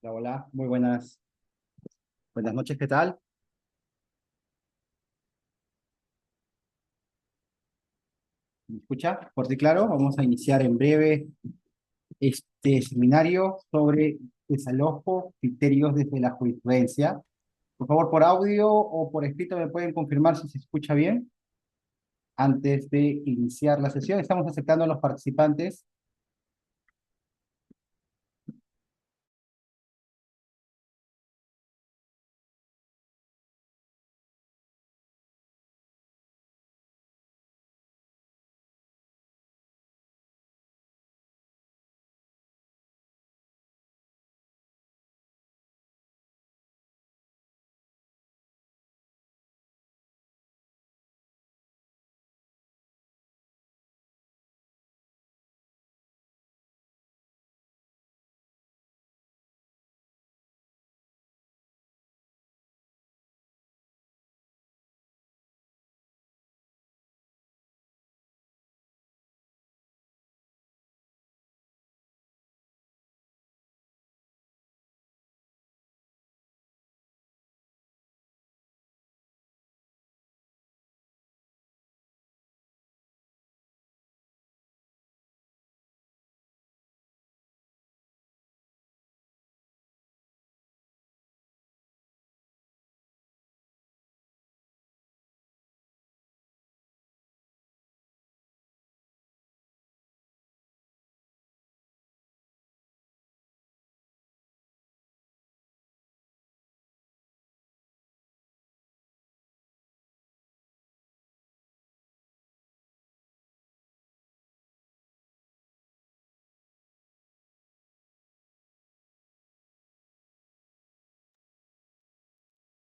Hola, hola, muy buenas noches, ¿qué tal? ¿Me escucha? Fuerte y claro, vamos a iniciar en breve este seminario sobre desalojo, criterios desde la jurisprudencia. Por favor, por audio o por escrito me pueden confirmar si se escucha bien antes de iniciar la sesión. Estamos aceptando a los participantes.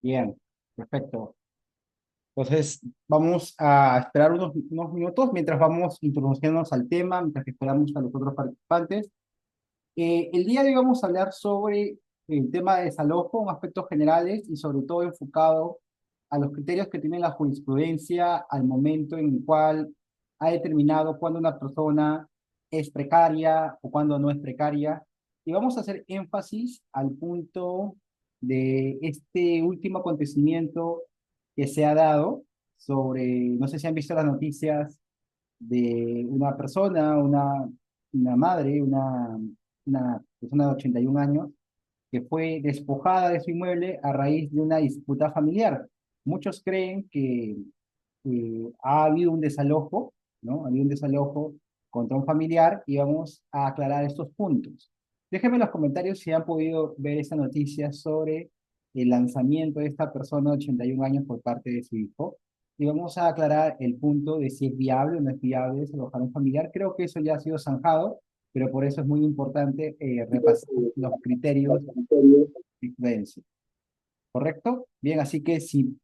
Bien, perfecto. Entonces, vamos a esperar unos minutos mientras vamos introduciéndonos al tema, mientras que esperamos a los otros participantes. El día de hoy vamos a hablar sobre el tema de desalojo en aspectos generales y sobre todo enfocado a los criterios que tiene la jurisprudencia al momento en el cual ha determinado cuándo una persona es precaria o cuándo no es precaria. Y vamos a hacer énfasis al punto de este último acontecimiento que se ha dado sobre, no sé si han visto las noticias de una persona, una madre, una persona de 81 años, que fue despojada de su inmueble a raíz de una disputa familiar. Muchos creen que ha habido un desalojo, ¿no? Ha habido un desalojo contra un familiar y vamos a aclarar estos puntos. Déjenme en los comentarios si han podido ver esa noticia sobre el lanzamiento de esta persona de 81 años por parte de su hijo. Y vamos a aclarar el punto de si es viable o no es viable desalojar a un familiar. Creo que eso ya ha sido zanjado, pero por eso es muy importante repasar los criterios de influencia. ¿Correcto? Bien, así que si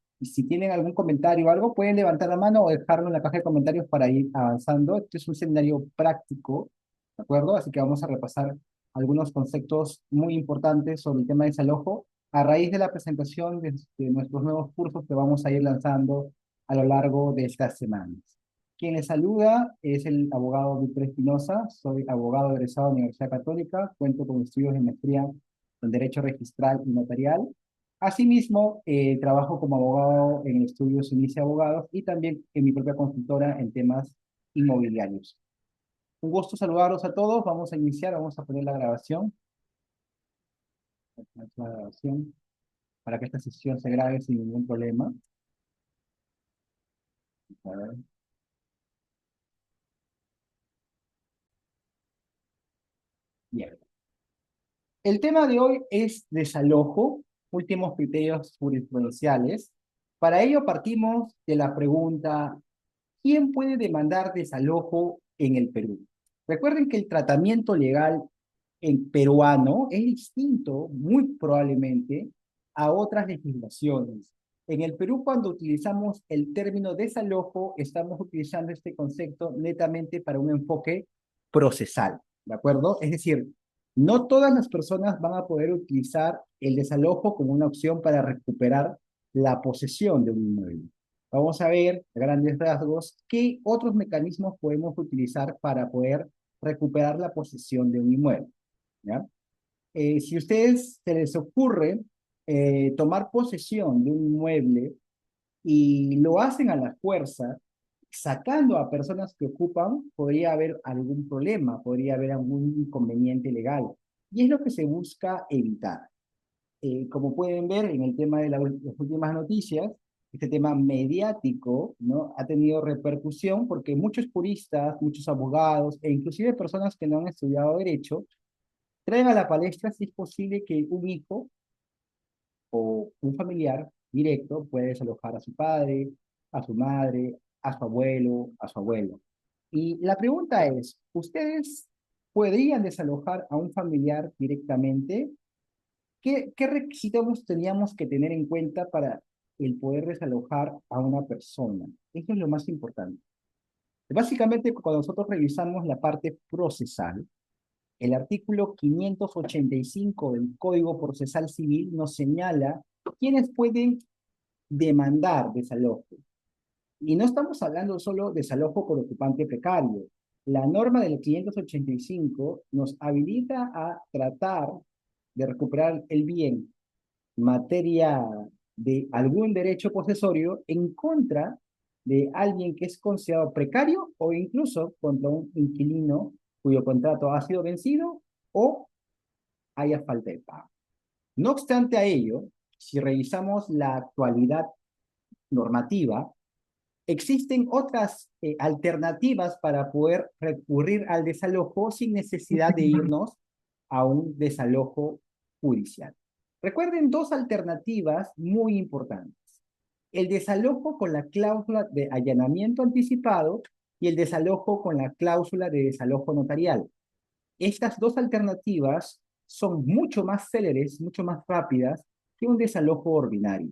tienen algún comentario o algo, pueden levantar la mano o dejarlo en la caja de comentarios para ir avanzando. Este es un seminario práctico, ¿de acuerdo? Así que vamos a repasar algunos conceptos muy importantes sobre el tema de desalojo a raíz de la presentación de nuestros nuevos cursos que vamos a ir lanzando a lo largo de estas semanas. Quien les saluda es el abogado Víctor Espinosa, soy abogado egresado de la Universidad Católica, cuento con estudios de maestría en Derecho Registral y Notarial. Asimismo, trabajo como abogado en estudios Inicia Abogados y también en mi propia consultora en temas inmobiliarios. Un gusto saludarlos a todos. Vamos a iniciar, vamos a poner la grabación, la grabación para que esta sesión se grabe sin ningún problema. A ver, bien. El tema de hoy es desalojo, últimos criterios jurisprudenciales. Para ello partimos de la pregunta, ¿quién puede demandar desalojo en el Perú? Recuerden que el tratamiento legal en peruano es distinto, muy probablemente, a otras legislaciones. En el Perú, cuando utilizamos el término desalojo, estamos utilizando este concepto netamente para un enfoque procesal, ¿de acuerdo? Es decir, no todas las personas van a poder utilizar el desalojo como una opción para recuperar la posesión de un inmueble. Vamos a ver, a grandes rasgos, qué otros mecanismos podemos utilizar para poder recuperar la posesión de un inmueble. ¿Ya? Si a ustedes se les ocurre tomar posesión de un inmueble y lo hacen a la fuerza, sacando a personas que ocupan, podría haber algún problema, podría haber algún inconveniente legal. Y es lo que se busca evitar. Como pueden ver en el tema de las últimas noticias, este tema mediático, ¿no? Ha tenido repercusión porque muchos juristas, muchos abogados e inclusive personas que no han estudiado derecho traen a la palestra si es posible que un hijo o un familiar directo puede desalojar a su padre, a su madre, a su abuelo, a su abuelo. Y la pregunta es, ¿ustedes podrían desalojar a un familiar directamente? ¿Qué requisitos teníamos que tener en cuenta para el poder desalojar a una persona? Eso es lo más importante. Básicamente, cuando nosotros revisamos la parte procesal, el artículo 585 del Código Procesal Civil nos señala quiénes pueden demandar desalojo. Y no estamos hablando solo de desalojo por ocupante precario. La norma del 585 nos habilita a tratar de recuperar el bien materia de algún derecho posesorio en contra de alguien que es considerado precario o incluso contra un inquilino cuyo contrato ha sido vencido o haya falta de pago. No obstante a ello, si revisamos la actualidad normativa, existen otras alternativas para poder recurrir al desalojo sin necesidad de irnos a un desalojo judicial. Recuerden dos alternativas muy importantes. El desalojo con la cláusula de allanamiento anticipado y el desalojo con la cláusula de desalojo notarial. Estas dos alternativas son mucho más céleres, mucho más rápidas que un desalojo ordinario.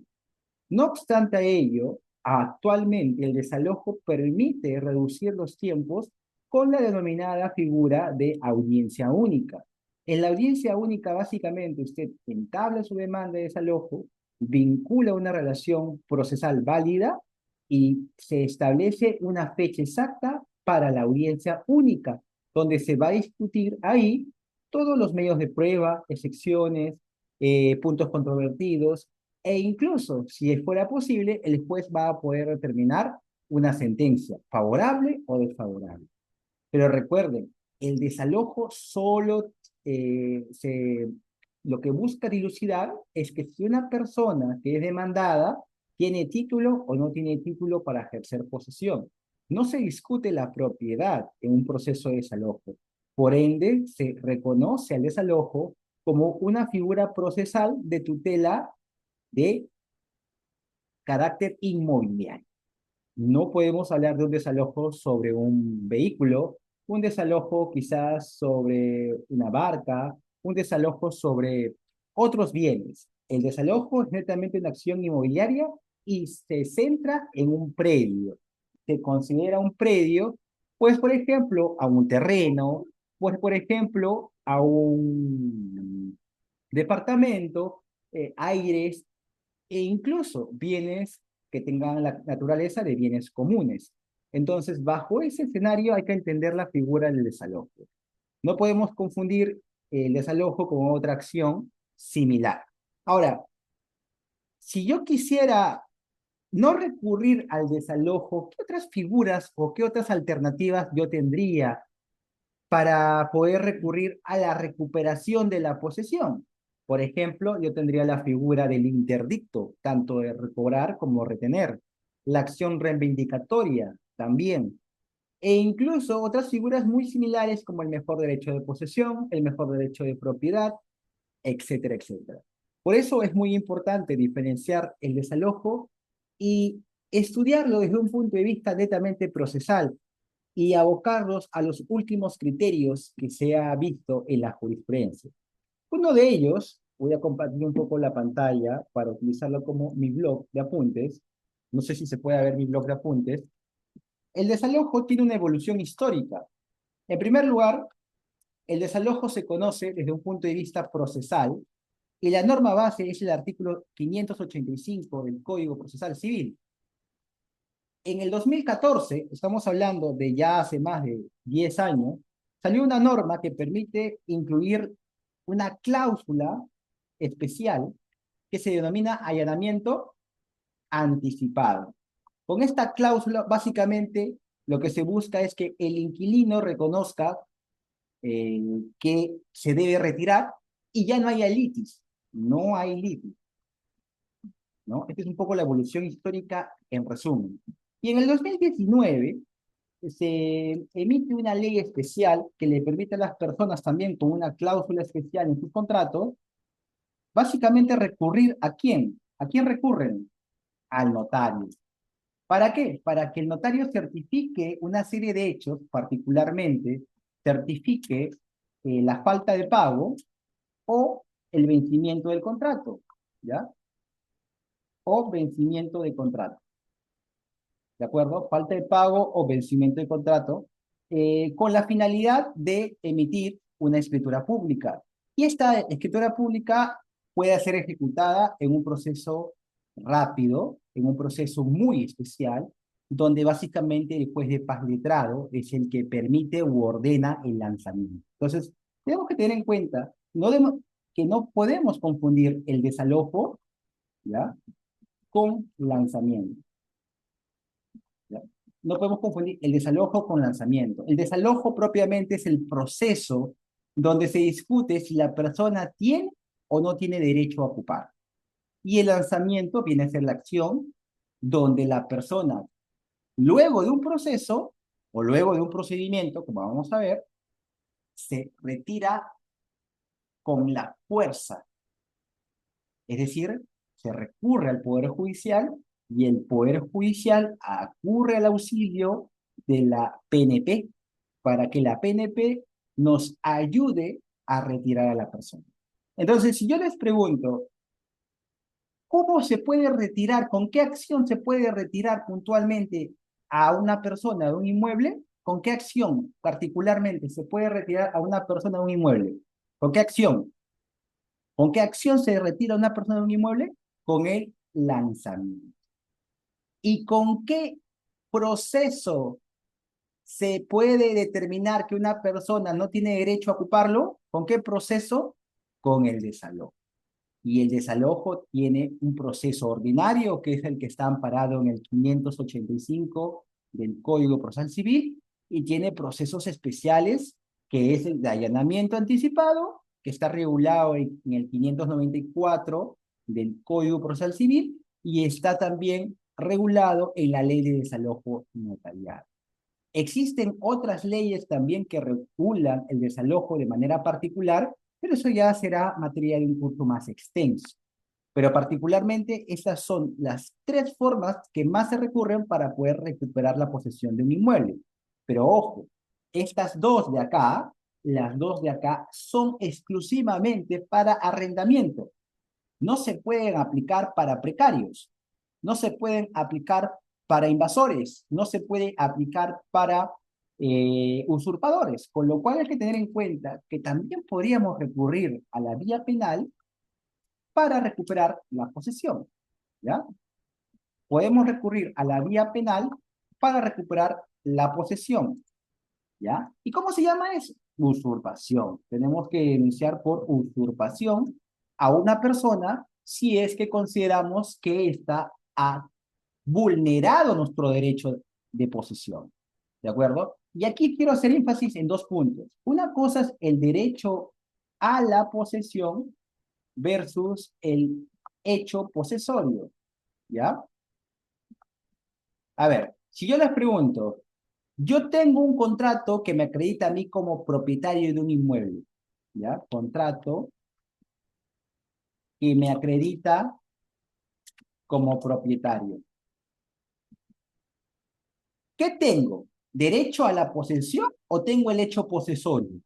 No obstante a ello, actualmente el desalojo permite reducir los tiempos con la denominada figura de audiencia única. En la audiencia única, básicamente, usted entabla su demanda de desalojo, vincula una relación procesal válida y se establece una fecha exacta para la audiencia única, donde se va a discutir ahí todos los medios de prueba, excepciones, puntos controvertidos, e incluso, si fuera posible, el juez va a poder determinar una sentencia favorable o desfavorable. Pero recuerden, el desalojo solo lo que busca dilucidar es que si una persona que es demandada tiene título o no tiene título para ejercer posesión. No se discute la propiedad en un proceso de desalojo. Por ende, se reconoce al desalojo como una figura procesal de tutela de carácter inmobiliario. No podemos hablar de un desalojo sobre un vehículo, un desalojo quizás sobre una barca, un desalojo sobre otros bienes. El desalojo es netamente una acción inmobiliaria y se centra en un predio. Se considera un predio, pues por ejemplo, a un terreno, pues por ejemplo, a un departamento, aires e incluso bienes que tengan la naturaleza de bienes comunes. Entonces, bajo ese escenario hay que entender la figura del desalojo. No podemos confundir el desalojo con otra acción similar. Ahora, si yo quisiera no recurrir al desalojo, ¿qué otras figuras o qué otras alternativas yo tendría para poder recurrir a la recuperación de la posesión? Por ejemplo, yo tendría la figura del interdicto, tanto de recobrar como retener, la acción reivindicatoria también, e incluso otras figuras muy similares como el mejor derecho de posesión, el mejor derecho de propiedad, etcétera, etcétera. Por eso es muy importante diferenciar el desalojo y estudiarlo desde un punto de vista netamente procesal, y abocarlos a los últimos criterios que se ha visto en la jurisprudencia. Uno de ellos, voy a compartir un poco la pantalla para utilizarlo como mi blog de apuntes. No sé si se puede ver mi blog de apuntes. El desalojo tiene una evolución histórica. En primer lugar, el desalojo se conoce desde un punto de vista procesal y la norma base es el artículo 585 del Código Procesal Civil. En el 2014, estamos hablando de ya hace más de 10 años, salió una norma que permite incluir una cláusula especial que se denomina allanamiento anticipado. Con esta cláusula, básicamente, lo que se busca es que el inquilino reconozca que se debe retirar y ya no haya litis. No hay litis, ¿no? Esta es un poco la evolución histórica en resumen. Y en el 2019 se emite una ley especial que le permite a las personas también con una cláusula especial en sus contratos, básicamente recurrir ¿a quién? ¿A quién recurren? Al notario. ¿Para qué? Para que el notario certifique una serie de hechos, particularmente certifique la falta de pago o el vencimiento del contrato, ¿ya? O vencimiento de contrato, ¿de acuerdo? Falta de pago o vencimiento de contrato, con la finalidad de emitir una escritura pública. Y esta escritura pública puede ser ejecutada en un proceso rápido, en un proceso muy especial, donde básicamente el juez de paz letrado es el que permite u ordena el lanzamiento. Entonces, tenemos que tener en cuenta que no podemos confundir el desalojo, ¿ya?, con lanzamiento. ¿Ya? No podemos confundir el desalojo con lanzamiento. El desalojo propiamente es el proceso donde se discute si la persona tiene o no tiene derecho a ocupar. Y el lanzamiento viene a ser la acción donde la persona, luego de un proceso o luego de un procedimiento, como vamos a ver, se retira con la fuerza. Es decir, se recurre al Poder Judicial y el Poder Judicial acude al auxilio de la PNP para que la PNP nos ayude a retirar a la persona. Entonces, si yo les pregunto, ¿cómo se puede retirar, con qué acción se puede retirar puntualmente a una persona de un inmueble? ¿Con qué acción particularmente se puede retirar a una persona de un inmueble? ¿Con qué acción? ¿Con qué acción se retira una persona de un inmueble? Con el lanzamiento. ¿Y con qué proceso se puede determinar que una persona no tiene derecho a ocuparlo? ¿Con qué proceso? Con el desalojo. Y el desalojo tiene un proceso ordinario, que es el que está amparado en el 585 del Código Procesal Civil, y tiene procesos especiales, que es el de allanamiento anticipado, que está regulado en el 594 del Código Procesal Civil, y está también regulado en la ley de desalojo notarial. Existen otras leyes también que regulan el desalojo de manera particular, pero eso ya será materia de un curso más extenso. Pero particularmente estas son las tres formas que más se recurren para poder recuperar la posesión de un inmueble. Pero ojo, estas dos de acá, las dos de acá, son exclusivamente para arrendamiento. No se pueden aplicar para precarios, no se pueden aplicar para invasores, no se puede aplicar para usurpadores, con lo cual hay que tener en cuenta que también podríamos recurrir a la vía penal para recuperar la posesión, ¿ya? Podemos recurrir a la vía penal para recuperar la posesión, ¿ya? ¿Y cómo se llama eso? Usurpación. Tenemos que denunciar por usurpación a una persona si es que consideramos que ésta ha vulnerado nuestro derecho de posesión. ¿De acuerdo? Y aquí quiero hacer énfasis en dos puntos. Una cosa es el derecho a la posesión versus el hecho posesorio, ¿ya? A ver, si yo les pregunto, yo tengo un contrato que me acredita a mí como propietario de un inmueble, ¿ya? Contrato que me acredita como propietario. ¿Qué tengo? ¿Derecho a la posesión o tengo el hecho posesorio?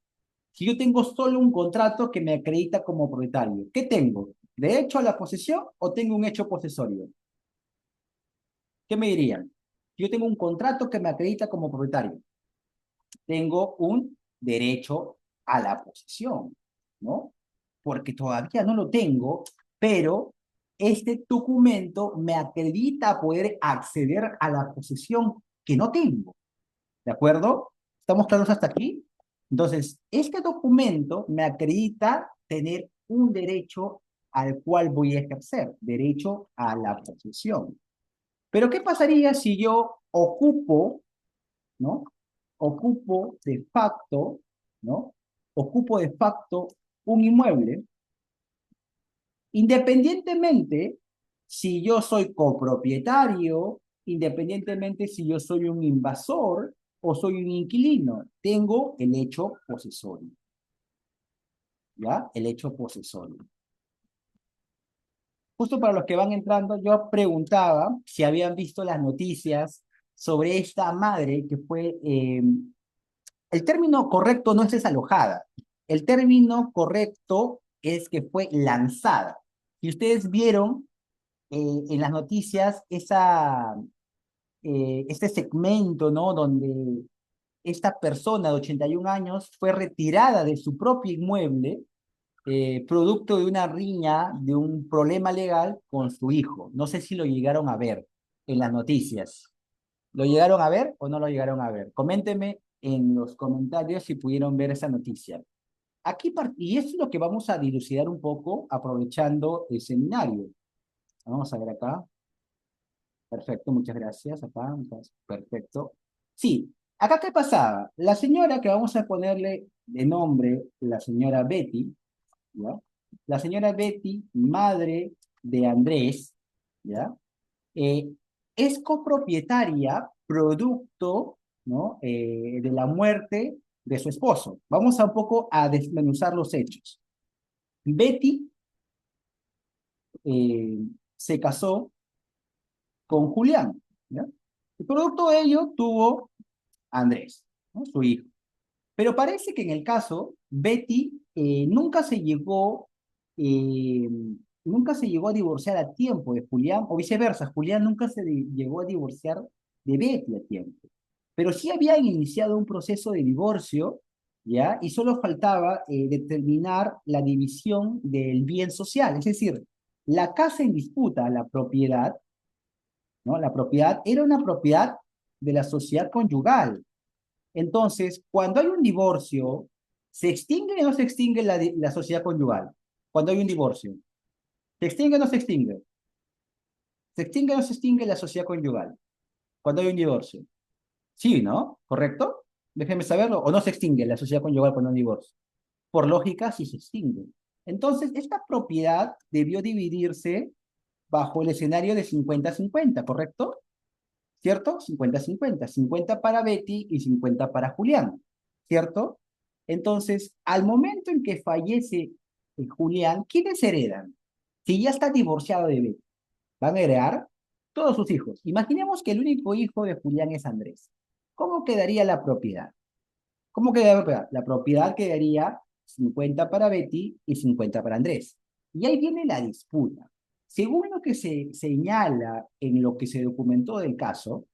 Si yo tengo solo un contrato que me acredita como propietario, ¿qué tengo? ¿Derecho a la posesión o tengo un hecho posesorio? ¿Qué me dirían? Si yo tengo un contrato que me acredita como propietario, tengo un derecho a la posesión, ¿no? Porque todavía no lo tengo, pero este documento me acredita a poder acceder a la posesión que no tengo. ¿De acuerdo? ¿Estamos claros hasta aquí? Entonces, este documento me acredita tener un derecho al cual voy a ejercer, derecho a la posesión. Pero ¿qué pasaría si yo ocupo, ¿no? Ocupo de facto, ¿no? Ocupo de facto un inmueble, independientemente si yo soy copropietario, independientemente si yo soy un invasor o soy un inquilino, tengo el hecho posesorio, ¿ya? El hecho posesorio. Justo para los que van entrando, yo preguntaba si habían visto las noticias sobre esta madre que fue, el término correcto no es desalojada, el término correcto es que fue lanzada. Si ustedes vieron en las noticias este segmento, ¿no? Donde esta persona de 81 años fue retirada de su propio inmueble producto de una riña, de un problema legal con su hijo. No sé si lo llegaron a ver en las noticias. ¿Lo llegaron a ver o no lo llegaron a ver? Coméntenme en los comentarios si pudieron ver esa noticia. Y esto es lo que vamos a dilucidar un poco aprovechando el seminario. Vamos a ver acá. Perfecto, muchas gracias. Acá, perfecto. Sí, acá qué pasaba. La señora que vamos a ponerle de nombre, la señora Betty, ¿ya? La señora Betty, madre de Andrés, ¿ya? Eh, es copropietaria producto, ¿no? De la muerte de su esposo. Vamos a un poco a desmenuzar los hechos. Betty eh, se casó con Julián, ¿ya? Y producto de ello tuvo a Andrés, ¿no? Su hijo. Pero parece que en el caso, Betty eh, nunca se llegó a divorciar a tiempo de Julián, o viceversa, Julián nunca llegó a divorciar de Betty a tiempo. Pero sí habían iniciado un proceso de divorcio, ¿ya? Y solo faltaba determinar la división del bien social, es decir, la casa en disputa, la propiedad, ¿no? La propiedad era una propiedad de la sociedad conyugal. Entonces, cuando hay un divorcio, ¿se extingue o no se extingue la sociedad conyugal? Cuando hay un divorcio. ¿Se extingue o no se extingue? ¿Se extingue o no se extingue la sociedad conyugal? Cuando hay un divorcio. Sí, ¿no? ¿Correcto? Déjenme saberlo. ¿O no se extingue la sociedad conyugal cuando hay un divorcio? Por lógica, sí se extingue. Entonces, esta propiedad debió dividirse bajo el escenario de 50-50, ¿correcto? ¿Cierto? 50-50. 50 para Betty y 50 para Julián, ¿cierto? Entonces, al momento en que fallece Julián, ¿quiénes heredan? Si ya está divorciado de Betty, van a heredar todos sus hijos. Imaginemos que el único hijo de Julián es Andrés. ¿Cómo quedaría la propiedad? ¿Cómo quedaría la propiedad? La propiedad quedaría 50 para Betty y 50 para Andrés. Y ahí viene la disputa. Según lo que se señala en lo que se documentó del caso,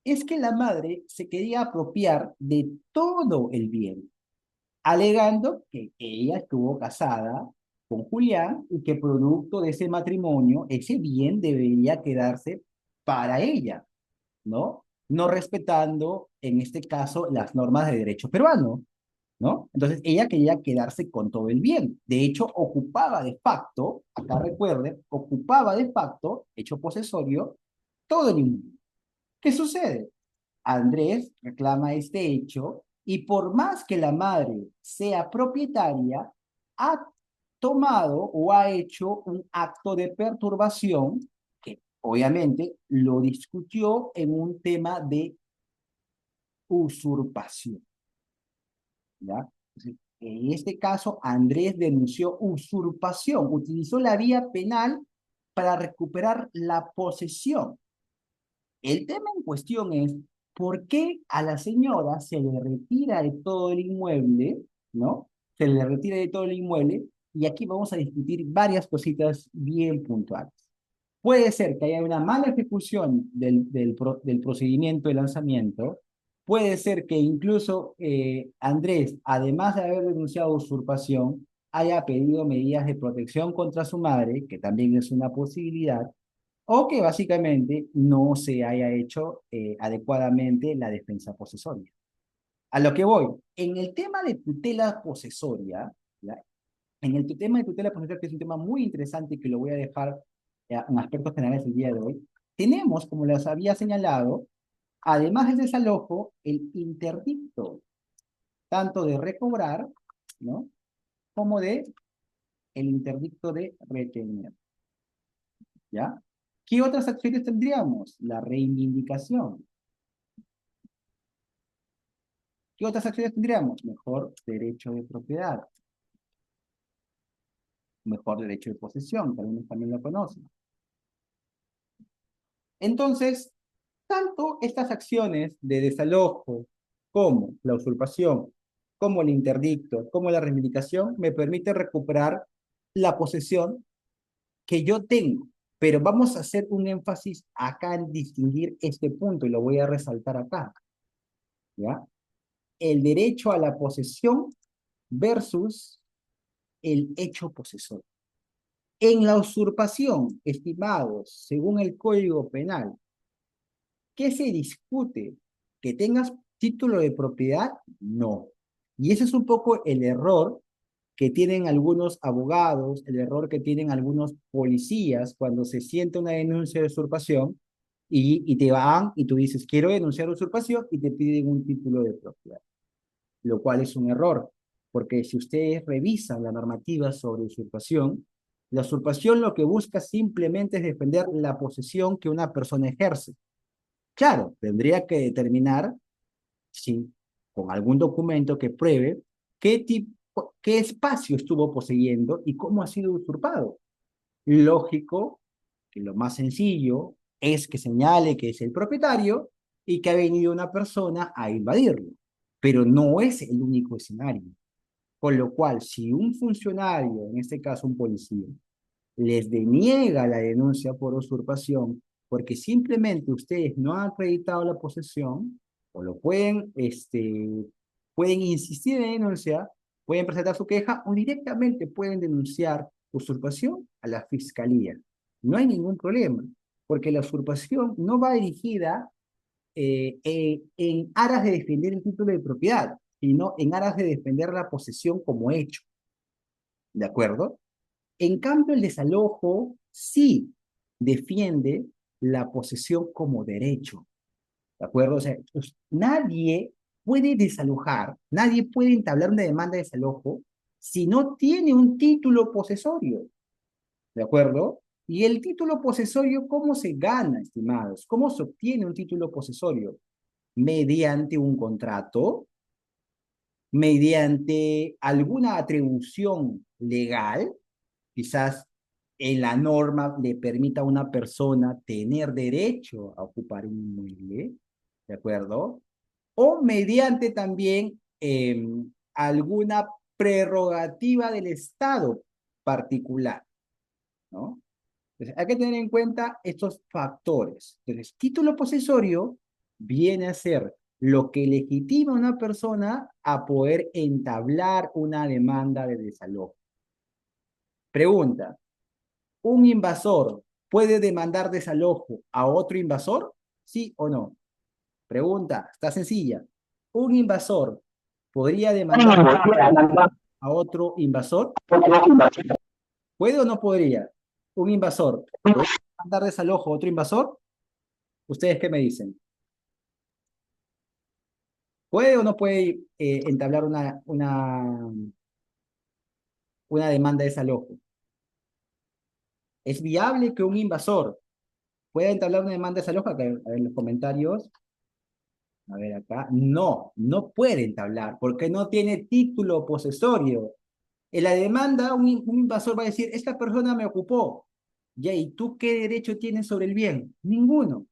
es que la madre se quería apropiar de todo el bien, alegando que ella estuvo casada con Julián y que producto de ese matrimonio, ese bien debería quedarse para ella, ¿no? No respetando, en este caso, las normas de derecho peruano, ¿no? Entonces ella quería quedarse con todo el bien. De hecho, ocupaba de facto, acá recuerden, ocupaba de facto, hecho posesorio, todo el inmueble. ¿Qué sucede? Andrés reclama este hecho y por más que la madre sea propietaria, ha tomado o ha hecho un acto de perturbación que obviamente lo discutió en un tema de usurpación, ¿ya? En este caso, Andrés denunció usurpación, utilizó la vía penal para recuperar la posesión. El tema en cuestión es por qué a la señora se le retira de todo el inmueble, ¿no? Se le retira de todo el inmueble y aquí vamos a discutir varias cositas bien puntuales. Puede ser que haya una mala ejecución del procedimiento de lanzamiento. Puede ser que incluso Andrés, además de haber denunciado usurpación, haya pedido medidas de protección contra su madre, que también es una posibilidad, o que básicamente no se haya hecho adecuadamente la defensa posesoria. A lo que voy, en el tema de tutela posesoria, ¿ya? En el tema de tutela posesoria, que es un tema muy interesante y que lo voy a dejar en aspectos generales el día de hoy, tenemos, como les había señalado, además del desalojo, el interdicto, tanto de recobrar, ¿no? Como de el interdicto de retener, ¿ya? ¿Qué otras acciones tendríamos? La reivindicación. ¿Qué otras acciones tendríamos? Mejor derecho de propiedad, mejor derecho de posesión, que algunos también lo conocen. Entonces, tanto estas acciones de desalojo como la usurpación, como el interdicto, como la reivindicación, me permiten recuperar la posesión que yo tengo. Pero vamos a hacer un énfasis acá en distinguir este punto y lo voy a resaltar acá, ¿ya? El derecho a la posesión versus el hecho posesorio. En la usurpación, estimados, según el Código Penal, ¿qué se discute? ¿Que tengas título de propiedad? No. Y ese es un poco el error que tienen algunos abogados, el error que tienen algunos policías cuando se siente una denuncia de usurpación y te van y tú dices, quiero denunciar usurpación y te piden un título de propiedad, lo cual es un error, porque si ustedes revisan la normativa sobre usurpación, la usurpación lo que busca simplemente es defender la posesión que una persona ejerce. Claro, tendría que determinar si con algún documento que pruebe qué tipo, qué espacio estuvo poseyendo y cómo ha sido usurpado. Lógico que lo más sencillo es que señale que es el propietario y que ha venido una persona a invadirlo, pero no es el único escenario. Con lo cual, si un funcionario, en este caso un policía, les deniega la denuncia por usurpación porque simplemente ustedes no han acreditado la posesión, o lo pueden, pueden insistir en la denuncia, pueden presentar su queja o directamente pueden denunciar usurpación a la fiscalía. No hay ningún problema, porque la usurpación no va dirigida en aras de defender el título de propiedad, sino en aras de defender la posesión como hecho. ¿De acuerdo? En cambio, el desalojo sí defiende la posesión como derecho, ¿de acuerdo? O sea, pues, nadie puede desalojar, nadie puede entablar una demanda de desalojo si no tiene un título posesorio, ¿de acuerdo? Y el título posesorio, ¿cómo se gana, estimados? ¿Cómo se obtiene un título posesorio? Mediante un contrato, mediante alguna atribución legal, quizás en la norma le permita a una persona tener derecho a ocupar un inmueble, ¿de acuerdo? O mediante también alguna prerrogativa del Estado particular, ¿no? Entonces, hay que tener en cuenta estos factores. Entonces, título posesorio viene a ser lo que legitima a una persona a poder entablar una demanda de desalojo. Pregunta, ¿un invasor puede demandar desalojo a otro invasor? ¿Sí o no? Pregunta, está sencilla. ¿Un invasor podría demandar a otro invasor? ¿Puede o no podría? ¿Un invasor puede demandar desalojo a otro invasor? ¿Ustedes qué me dicen? ¿Puede o no puede entablar una demanda de desalojo? ¿Es viable que un invasor pueda entablar una demanda de desalojo? Acá, a ver, en los comentarios. A ver acá. No, no puede entablar porque no tiene título posesorio. En la demanda, un invasor va a decir, esta persona me ocupó. Ya, ¿y tú qué derecho tienes sobre el bien? Ninguno.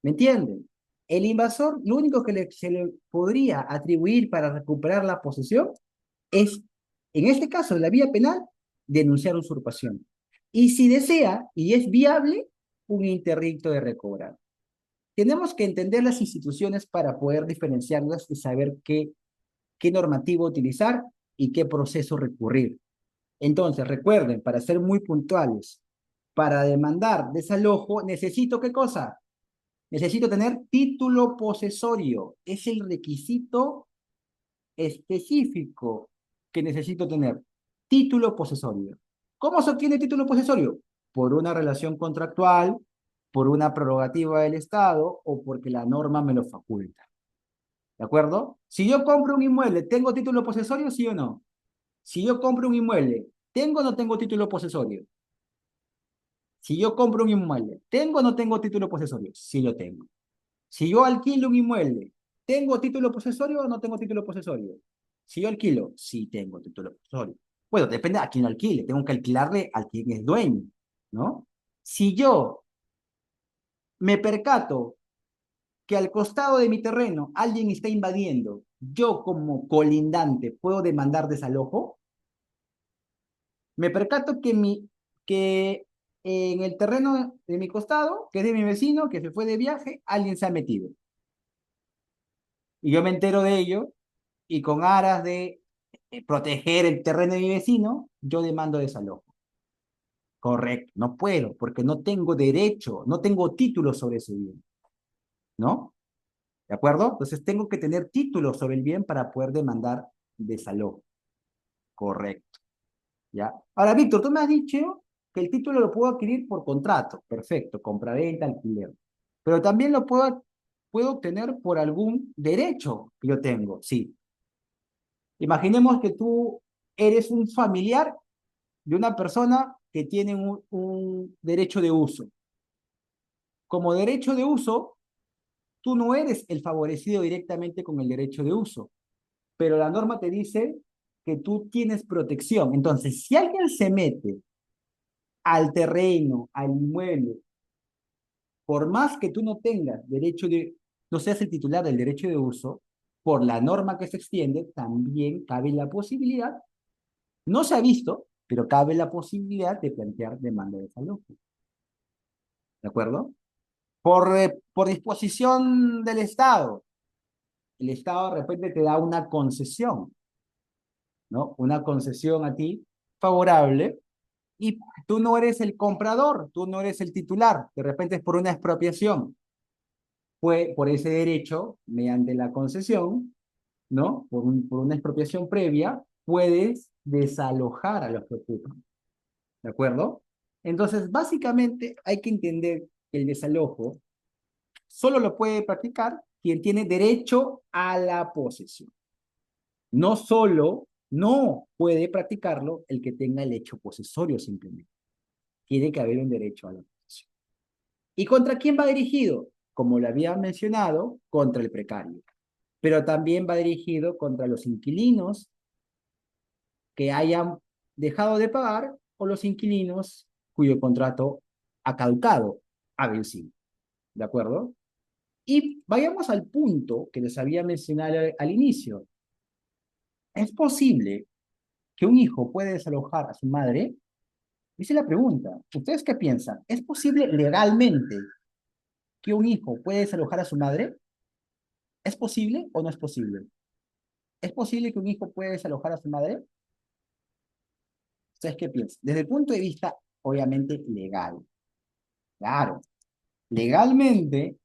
¿Me entienden? El invasor, lo único que se le podría atribuir para recuperar la posesión es, en este caso, en la vía penal, denunciar usurpación. Y si desea y es viable, un interdicto de recobrar. Tenemos que entender las instituciones para poder diferenciarlas y saber qué normativa utilizar y qué proceso recurrir. Entonces, recuerden, para ser muy puntuales, para demandar desalojo, ¿necesito qué cosa? Necesito tener título posesorio. Es el requisito específico que necesito tener. Título posesorio. ¿Cómo se obtiene título posesorio? Por una relación contractual, por una prerrogativa del Estado o porque la norma me lo faculta. ¿De acuerdo? Si yo compro un inmueble, ¿tengo título posesorio, sí o no? Si yo compro un inmueble, ¿tengo o no tengo título posesorio? Si yo compro un inmueble, ¿tengo o no tengo título posesorio? Sí lo tengo. Si yo alquilo un inmueble, ¿tengo título posesorio o no tengo título posesorio? Si yo alquilo, sí tengo título posesorio. Bueno, depende a quién lo alquile. Tengo que alquilarle a quien es dueño, ¿no? Si yo me percato que al costado de mi terreno alguien está invadiendo, yo como colindante puedo demandar desalojo. Me percato que en el terreno de mi costado, que es de mi vecino, que se fue de viaje, alguien se ha metido. Y yo me entero de ello y con aras de proteger el terreno de mi vecino, yo demando desalojo. Correcto, no puedo porque no tengo derecho, no tengo título sobre ese bien, ¿no? ¿De acuerdo? Entonces tengo que tener título sobre el bien para poder demandar desalojo. Correcto, ¿ya? Ahora, Víctor, tú me has dicho que el título lo puedo adquirir por contrato. Perfecto, compraventa, alquiler. Pero también puedo obtener por algún derecho que yo tengo, sí. Imaginemos que tú eres un familiar de una persona que tiene un derecho de uso. Como derecho de uso, tú no eres el favorecido directamente con el derecho de uso, pero la norma te dice que tú tienes protección. Entonces, si alguien se mete al terreno, al inmueble, por más que tú no tengas derecho de, no seas el titular del derecho de uso, por la norma que se extiende, también cabe la posibilidad, no se ha visto, pero cabe la posibilidad de plantear demanda de desalojo. ¿De acuerdo? Por disposición del Estado. El Estado de repente te da una concesión, ¿no? Una concesión a ti favorable y tú no eres el comprador, tú no eres el titular, de repente es por una expropiación. Fue por ese derecho, mediante la concesión, ¿no? Por una expropiación previa, puedes desalojar a los que ocupan, ¿de acuerdo? Entonces, básicamente hay que entender que el desalojo solo lo puede practicar quien tiene derecho a la posesión. No solo, no puede practicarlo el que tenga el hecho posesorio simplemente. Tiene que haber un derecho a la posesión. ¿Y contra quién va dirigido? Como lo había mencionado, contra el precario. Pero también va dirigido contra los inquilinos que hayan dejado de pagar o los inquilinos cuyo contrato ha caducado, ha vencido. ¿De acuerdo? Y vayamos al punto que les había mencionado al inicio. ¿Es posible que un hijo puede desalojar a su madre? Dice la pregunta. ¿Ustedes qué piensan? ¿Es posible legalmente que un hijo puede desalojar a su madre? ¿Es posible o no es posible? ¿Es posible que un hijo pueda desalojar a su madre? ¿Ustedes qué piensan? Desde el punto de vista, obviamente, legal. Claro, legalmente,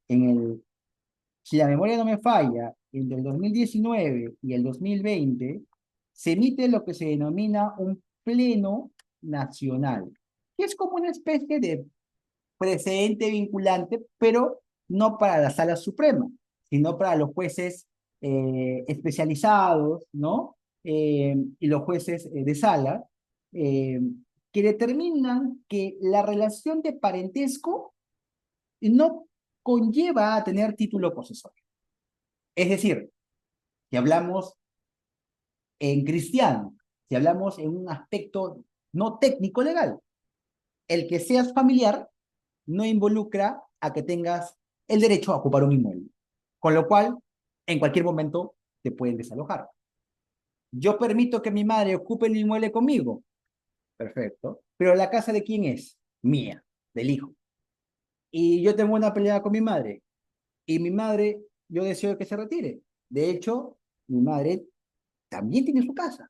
si la memoria no me falla, entre el 2019 y el 2020, se emite lo que se denomina un pleno nacional, que es como una especie de precedente vinculante, pero no para la Sala Suprema, sino para los jueces especializados, ¿no? Y los jueces de sala, eh, que determinan que la relación de parentesco no conlleva a tener título posesorio. Es decir, si hablamos en cristiano, si hablamos en un aspecto no técnico legal, el que seas familiar no involucra a que tengas el derecho a ocupar un inmueble. Con lo cual, en cualquier momento te pueden desalojar. Yo permito que mi madre ocupe el inmueble conmigo. Perfecto. Pero la casa de quién es? Mía, del hijo. Y yo tengo una pelea con mi madre. Y mi madre, yo deseo que se retire. De hecho, mi madre también tiene su casa.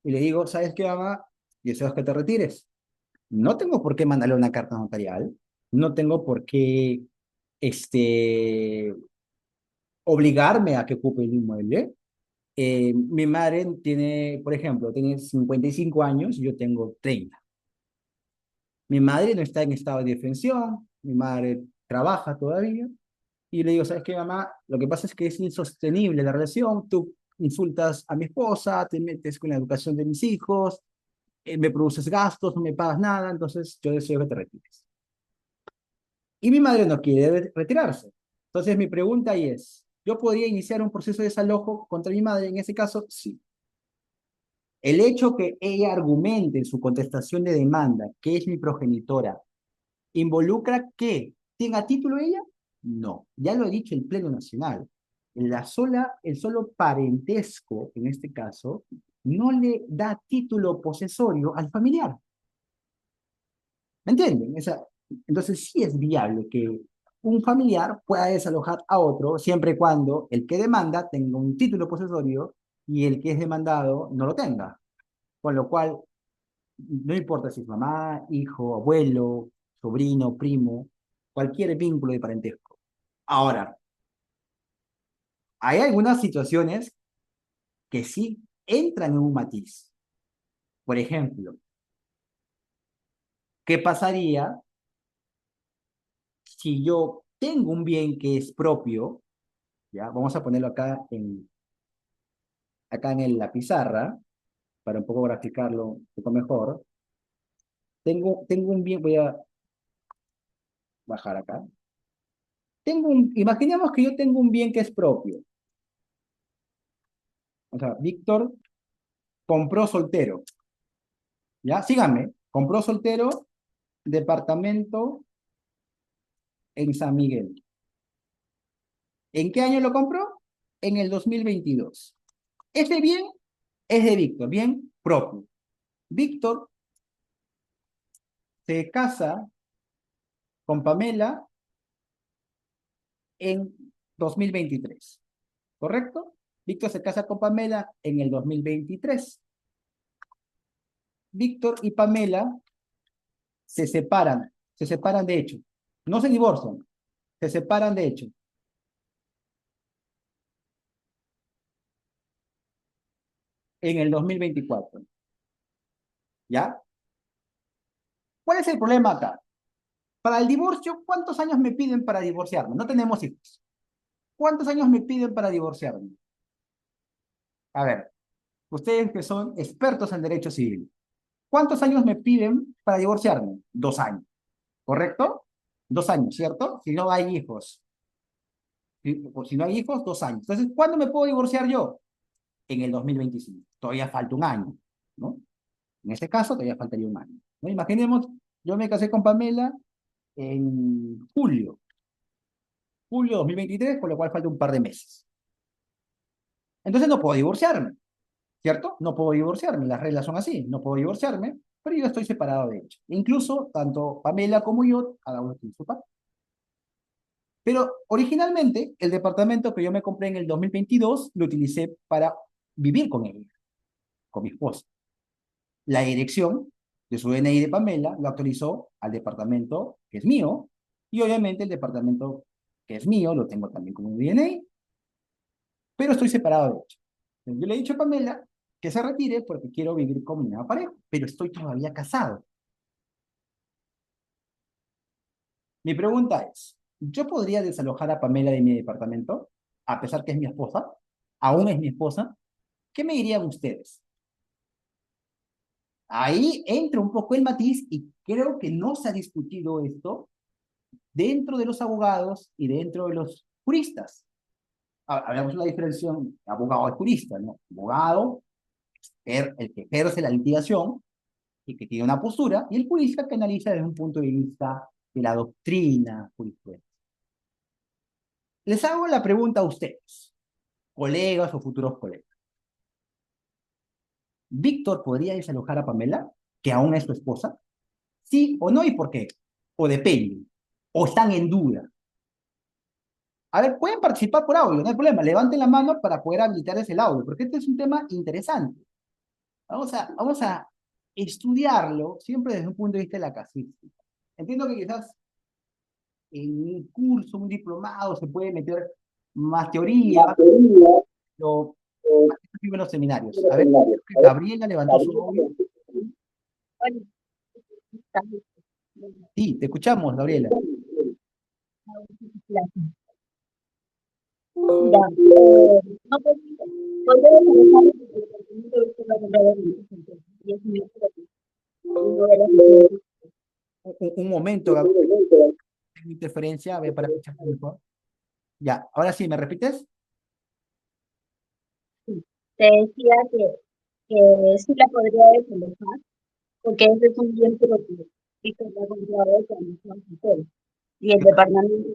Y le digo, ¿sabes qué, mamá? Deseo que te retires. No tengo por qué mandarle una carta notarial. No tengo por qué este, obligarme a que ocupe el inmueble. Mi madre tiene, por ejemplo, tiene 55 años, yo tengo 30. Mi madre no está en estado de defensión, mi madre trabaja todavía, y le digo, ¿sabes qué, mamá? Lo que pasa es que es insostenible la relación, tú insultas a mi esposa, te metes con la educación de mis hijos, me produces gastos, no me pagas nada, entonces yo deseo que te retires. Y mi madre no quiere retirarse. Entonces mi pregunta ahí es, ¿yo podría iniciar un proceso de desalojo contra mi madre? En ese caso, sí. El hecho que ella argumente en su contestación de demanda que es mi progenitora, ¿involucra que tenga título ella? No, ya lo ha dicho el Pleno Nacional. El solo parentesco, en este caso, no le da título posesorio al familiar. ¿Me entienden? Entonces sí es viable que un familiar pueda desalojar a otro siempre y cuando el que demanda tenga un título posesorio y el que es demandado no lo tenga. Con lo cual, no importa si es mamá, hijo, abuelo, sobrino, primo, cualquier vínculo de parentesco. Ahora, hay algunas situaciones que sí entran en un matiz. Por ejemplo, ¿qué pasaría si yo tengo un bien que es propio? ¿Ya? Vamos a ponerlo acá en la pizarra para un poco graficarlo un poco mejor. Tengo un bien, voy a bajar acá. Imaginemos que yo tengo un bien que es propio. O sea, Víctor compró soltero. ¿Ya? Síganme. Compró soltero, departamento en San Miguel. ¿En qué año lo compró? En el 2022. Ese bien es de Víctor, bien propio. Víctor se casa con Pamela en 2023, ¿correcto? Víctor se casa con Pamela en el 2023. Víctor y Pamela se separan de hecho. No se divorcian, se separan de hecho. En el 2024. ¿Ya? ¿Cuál es el problema acá? Para el divorcio, ¿cuántos años me piden para divorciarme? No tenemos hijos. ¿Cuántos años me piden para divorciarme? A ver, ustedes que son expertos en derecho civil, ¿cuántos años me piden para divorciarme? 2 años, ¿correcto? 2 años, ¿cierto? Si no hay hijos. Si no hay hijos, 2 años. Entonces, ¿cuándo me puedo divorciar yo? En el 2025. Todavía falta un año, ¿no? En este caso, todavía faltaría un año, ¿no? Imaginemos, yo me casé con Pamela en julio de 2023, con lo cual falta un par de meses. Entonces no puedo divorciarme, ¿cierto? No puedo divorciarme, las reglas son así, no puedo divorciarme, pero yo estoy separado de hecho. Incluso, tanto Pamela como yo, cada uno tiene su parte. Pero originalmente, el departamento que yo me compré en el 2022 lo utilicé para vivir con ella, con mi esposa. La dirección de su DNI de Pamela lo actualizó al departamento que es mío, y obviamente el departamento que es mío lo tengo también como mi DNI, pero estoy separado de hecho. Yo le he dicho a Pamela que se retire porque quiero vivir con mi nueva pareja, pero estoy todavía casado. Mi pregunta es, ¿yo podría desalojar a Pamela de mi departamento, a pesar que es mi esposa? Aún es mi esposa. ¿Qué me dirían ustedes? Ahí entra un poco el matiz y creo que no se ha discutido esto dentro de los abogados y dentro de los juristas. Hablamos de la diferencia abogado y jurista, ¿no? Abogado, el que ejerce la litigación y que tiene una postura, y el jurista que analiza desde un punto de vista de la doctrina jurisprudencial. Les hago la pregunta a ustedes, colegas o futuros colegas. ¿Víctor podría desalojar a Pamela, que aún es su esposa? ¿Sí o no y por qué? ¿O depende? ¿O están en duda? A ver, pueden participar por audio, no hay problema. Levanten la mano para poder habilitar ese audio, porque este es un tema interesante. Vamos a estudiarlo siempre desde un punto de vista de la casuística. Entiendo que quizás en un curso, un diplomado, se puede meter más teoría, pero los seminarios. A ver, Gabriela levantó su audio. Sí, te escuchamos, Gabriela. Ya, no podría desarrollar el contenido de este verdadero y es mi propio, uno de los Un momento, Gabriela, tengo interferencia, a ver, para escucharte mejor. Ya, ahora sí, ¿me repites? te decía que sí la podría desarrollar, porque ese es un bien propio y que está controlado por la tutela. Y el departamento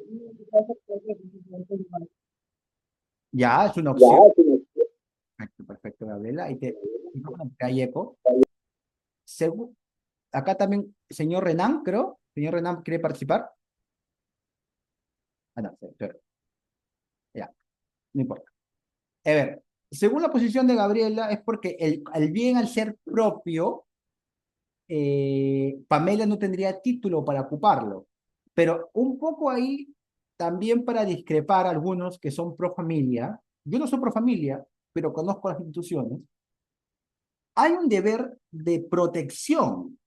Ya, es una opción. Perfecto, perfecto, Gabriela. Y te bueno, que hay eco. Acá también, señor Renan, creo. Señor Renan, ¿quiere participar? Ah, no, pero, ya, no importa. A ver, según la posición de Gabriela, es porque el bien al ser propio, Pamela no tendría título para ocuparlo. Pero un poco ahí, también para discrepar algunos que son pro familia, yo no soy pro familia, pero conozco las instituciones, hay un deber de protección,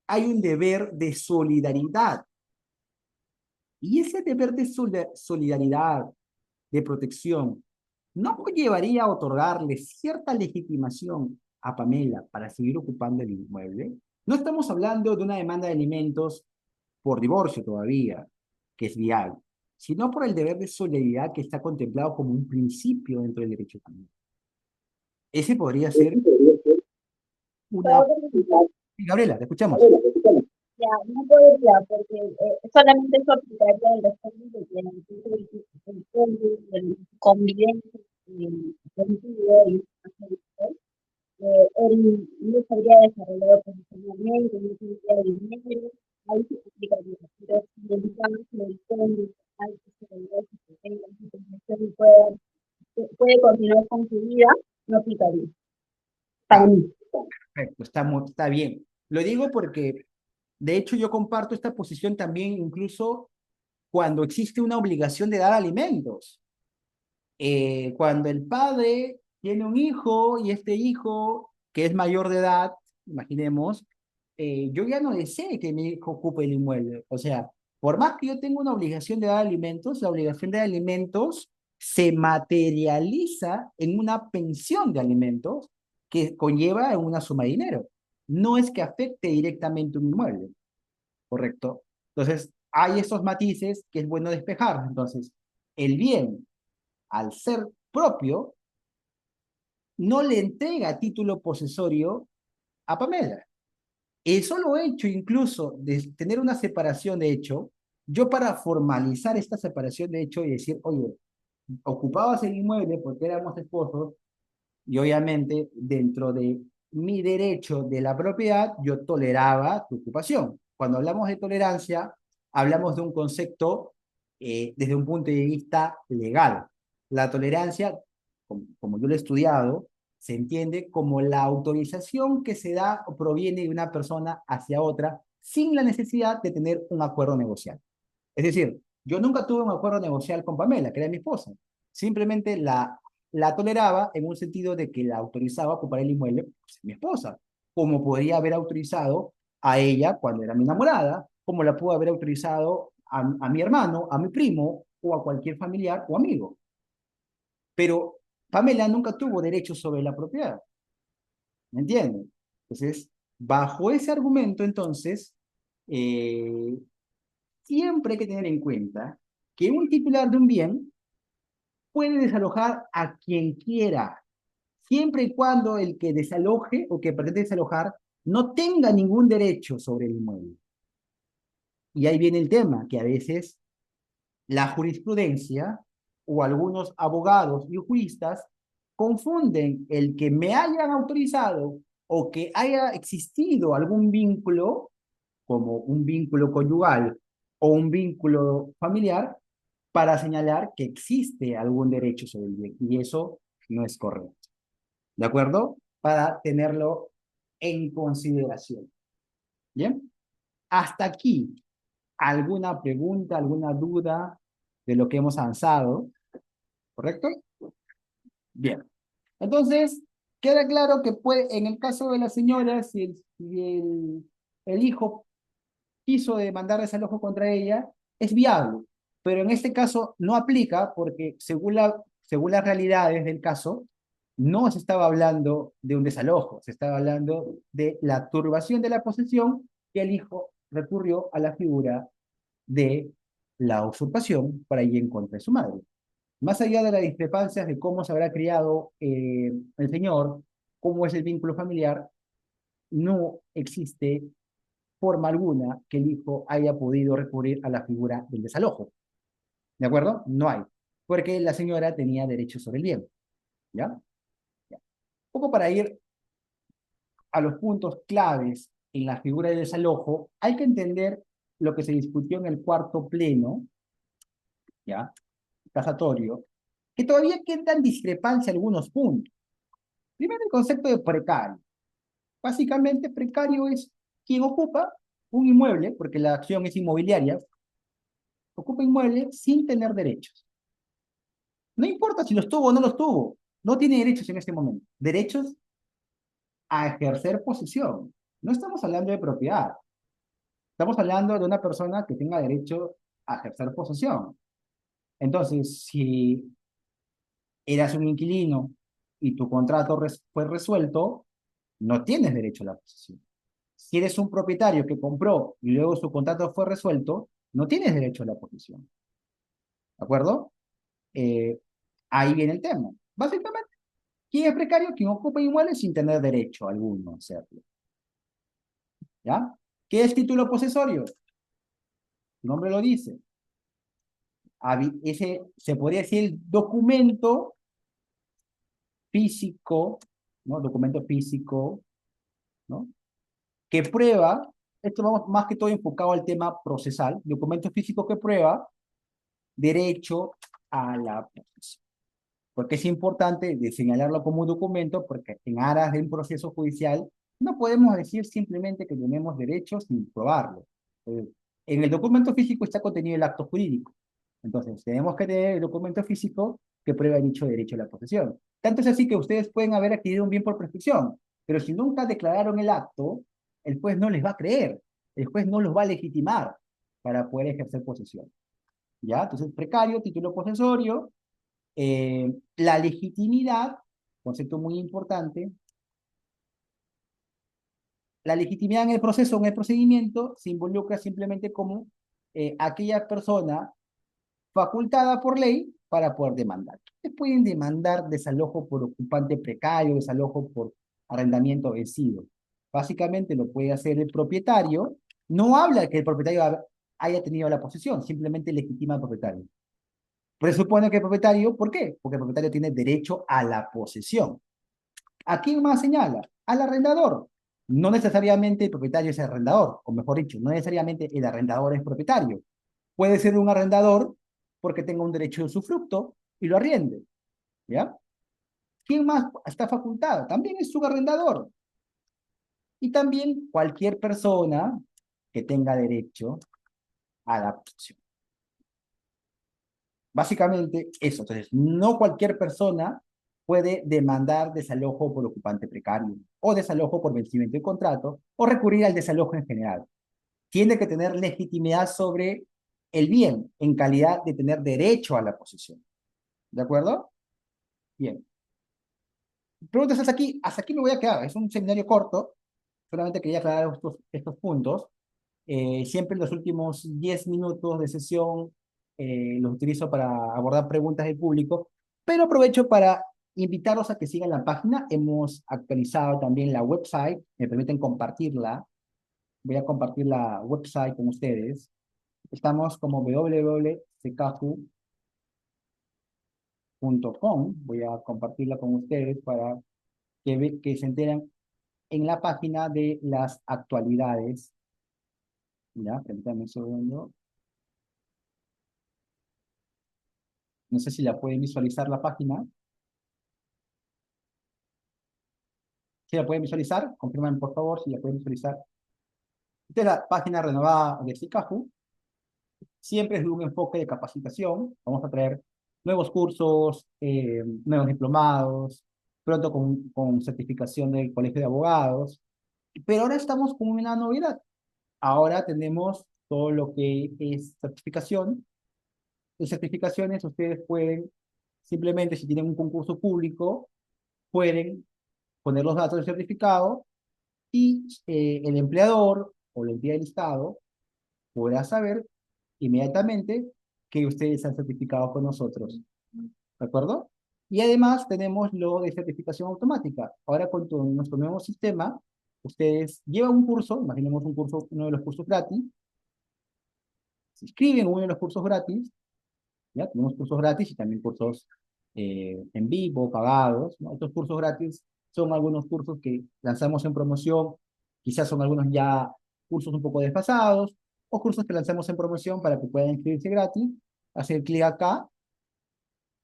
hay un deber de solidaridad. Y ese deber de solidaridad, de protección, ¿no llevaría a otorgarle cierta legitimación a Pamela para seguir ocupando el inmueble? No estamos hablando de una demanda de alimentos por divorcio todavía, que es viable, sino por el deber de solidaridad que está contemplado como un principio dentro del derecho familiar. Ese podría ser una... Gabriela, te escuchamos. ya, no podría, porque solamente eso aplicaría en los casos de que el cónyuge, el convivencia, el sentido y él no se habría desarrollado profesionalmente, no tendría dinero, ahí se aplicaría. Pero si el caso del cónyuge, hay que se regrese, que tenga información y puede continuar con su vida, no aplicaría. Para Ah, mí. perfecto, está bien. Lo digo porque, de hecho, yo comparto esta posición también incluso cuando existe una obligación de dar alimentos. Cuando el padre tiene un hijo y este hijo, que es mayor de edad, imaginemos, yo ya no deseo que mi hijo ocupe el inmueble. O sea, por más que yo tenga una obligación de dar alimentos, la obligación de alimentos se materializa en una pensión de alimentos que conlleva en una suma de dinero. No es que afecte directamente un inmueble, ¿correcto? Entonces, hay esos matices que es bueno despejar. Entonces, el bien al ser propio, no le entrega título posesorio a Pamela. El solo hecho incluso de tener una separación de hecho, yo para formalizar esta separación de hecho y decir, oye, ocupabas el inmueble porque éramos esposos y obviamente dentro de mi derecho de la propiedad yo toleraba tu ocupación. Cuando hablamos de tolerancia, hablamos de un concepto desde un punto de vista legal. La tolerancia, como yo lo he estudiado, se entiende como la autorización que se da o proviene de una persona hacia otra sin la necesidad de tener un acuerdo negocial. Es decir, yo nunca tuve un acuerdo negocial con Pamela, que era mi esposa. Simplemente la toleraba en un sentido de que la autorizaba a ocupar el inmueble, pues, mi esposa, como podría haber autorizado a ella cuando era mi enamorada, como la pudo haber autorizado a mi hermano, a mi primo o a cualquier familiar o amigo. Pero Pamela nunca tuvo derechos sobre la propiedad, ¿me entienden? Entonces, bajo ese argumento, entonces, eh, siempre hay que tener en cuenta que un titular de un bien puede desalojar a quien quiera, siempre y cuando el que desaloje o que pretende desalojar no tenga ningún derecho sobre el inmueble. Y ahí viene el tema, que a veces la jurisprudencia o algunos abogados y juristas confunden el que me hayan autorizado o que haya existido algún vínculo, como un vínculo conyugal o un vínculo familiar, para señalar que existe algún derecho sobre el bien. Y eso no es correcto. ¿De acuerdo? Para tenerlo en consideración. Bien. Hasta aquí, ¿alguna pregunta, alguna duda de lo que hemos avanzado? ¿Correcto? Bien. Entonces, Queda claro que puede, en el caso de la señora, el hijo quiso demandar desalojo contra ella, es viable, pero en este caso no aplica porque según las realidades del caso, no se estaba hablando de un desalojo, se estaba hablando de la turbación de la posesión que el hijo recurrió a la figura de la usurpación para ir en contra de su madre. Más allá de las discrepancias de cómo se habrá criado el señor, cómo es el vínculo familiar, no existe forma alguna que el hijo haya podido recurrir a la figura del desalojo. ¿De acuerdo? No hay. Porque la señora tenía derecho sobre el bien. ¿Ya? ¿Ya? Un poco para ir a los puntos claves en la figura del desalojo, hay que entender lo que se discutió en el cuarto pleno, ¿ya? Casatorio, que todavía quedan discrepancia en algunos puntos. Primero, el concepto de precario. Básicamente, precario es quien ocupa un inmueble, porque la acción es inmobiliaria, ocupa inmueble sin tener derechos. No importa si los tuvo o no los tuvo, no tiene derechos en este momento. Derechos a ejercer posesión. No estamos hablando de propiedad, estamos hablando de una persona que tenga derecho a ejercer posesión. Entonces, si eras un inquilino y tu contrato fue resuelto, no tienes derecho a la posesión. Si eres un propietario que compró y luego su contrato fue resuelto, no tienes derecho a la posesión. ¿De acuerdo? Eh, Ahí viene el tema. Básicamente, ¿quién es precario? Quien ocupa inmuebles sin tener derecho alguno a hacerlo. ¿Ya? ¿Qué es título posesorio? Su nombre lo dice. Ese se podría decir el documento físico, ¿no? Documento físico, ¿no? Que prueba, esto vamos más que todo enfocado al tema procesal, documento físico que prueba derecho a la posesión. Porque es importante de señalarlo como un documento, porque en aras de un proceso judicial no podemos decir simplemente que tenemos derechos sin probarlo. En el documento físico está contenido el acto jurídico. Entonces, tenemos que tener el documento físico que prueba dicho derecho a la posesión. Tanto es así que ustedes pueden haber adquirido un bien por prescripción, pero si nunca declararon el acto, el juez no les va a creer, el juez no los va a legitimar para poder ejercer posesión. ¿Ya? Entonces, precario, título posesorio, la legitimidad, concepto muy importante, la legitimidad en el proceso, en el procedimiento, se involucra simplemente como aquella persona facultada por ley para poder demandar. Ustedes pueden demandar desalojo por ocupante precario, desalojo por arrendamiento vencido. Básicamente lo puede hacer el propietario. No habla de que el propietario haya tenido la posesión, simplemente legitima al propietario. Presupone que el propietario, ¿por qué? Porque el propietario tiene derecho a la posesión. ¿A quién más señala? Al arrendador. No necesariamente el propietario es el arrendador, o mejor dicho, no necesariamente el arrendador es propietario. Puede ser un arrendador porque tenga un derecho de usufructo y lo arriende. ¿Ya? ¿Quién más está facultado? También es su arrendador. Y también cualquier persona que tenga derecho a la posesión. Básicamente eso. Entonces, no cualquier persona puede demandar desalojo por ocupante precario o desalojo por vencimiento de contrato o recurrir al desalojo en general. Tiene que tener legitimidad sobre el bien en calidad de tener derecho a la posesión. ¿De acuerdo? Bien. Preguntas hasta aquí me voy a quedar. Es un seminario corto. Solamente quería aclarar estos puntos. Siempre en los últimos 10 minutos de sesión los utilizo para abordar preguntas del público, pero aprovecho para invitarlos a que sigan la página. Hemos actualizado también la website, me permiten compartirla. Voy a compartir la website con ustedes. Estamos como www.secafu.com. Voy a compartirla con ustedes para que se enteren en la página de las actualidades. Ya, permítanme un segundo. No sé si la pueden visualizar la página. Si la pueden visualizar, confirmen por favor si la pueden visualizar. Esta es la página renovada de SICAJU. Siempre es de un enfoque de capacitación. Vamos a traer nuevos cursos, nuevos diplomados, pronto con certificación del Colegio de Abogados, pero ahora estamos con una novedad. Ahora tenemos todo lo que es certificación. En certificaciones ustedes pueden, simplemente si tienen un concurso público, pueden poner los datos del certificado y el empleador o la entidad del Estado podrá saber inmediatamente que ustedes han certificado con nosotros. ¿De acuerdo? Y además tenemos lo de certificación automática. Ahora con nuestro nuevo sistema, ustedes llevan un curso, imaginemos un curso, uno de los cursos gratis, se inscriben en uno de los cursos gratis, ¿ya? Tenemos cursos gratis y también cursos en vivo, pagados, ¿no? Estos cursos gratis son algunos cursos que lanzamos en promoción, quizás son algunos ya cursos un poco desfasados, o cursos que lanzamos en promoción para que puedan inscribirse gratis, hacer clic acá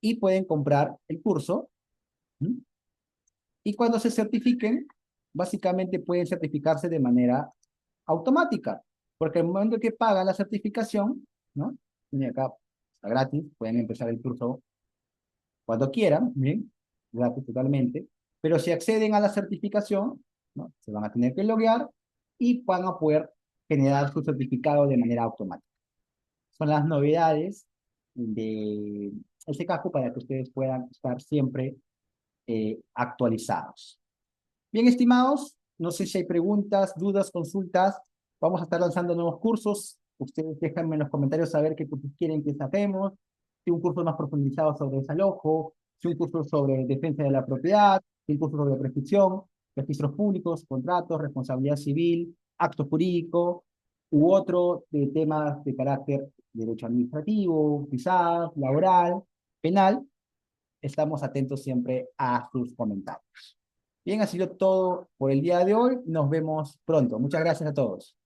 y pueden comprar el curso. ¿Mm? Y cuando se certifiquen, básicamente pueden certificarse de manera automática, porque el momento que pagan la certificación, ¿no? Y acá está gratis, pueden empezar el curso cuando quieran, ¿bien? Gratis totalmente, pero si acceden a la certificación, ¿no? Se van a tener que loguear y van a poder generar su certificado de manera automática. Son las novedades de ese caso para que ustedes puedan estar siempre actualizados. Bien, estimados, no sé si hay preguntas, dudas, consultas. Vamos a estar lanzando nuevos cursos. Ustedes déjenme en los comentarios saber qué cursos quieren que saquemos. Si un curso más profundizado sobre desalojo, si un curso sobre defensa de la propiedad, si un curso sobre prescripción, registros públicos, contratos, responsabilidad civil, acto jurídico, u otro de temas de carácter derecho administrativo, quizás, laboral, penal. Estamos atentos siempre a sus comentarios. Bien, ha sido todo por el día de hoy. Nos vemos pronto. Muchas gracias a todos.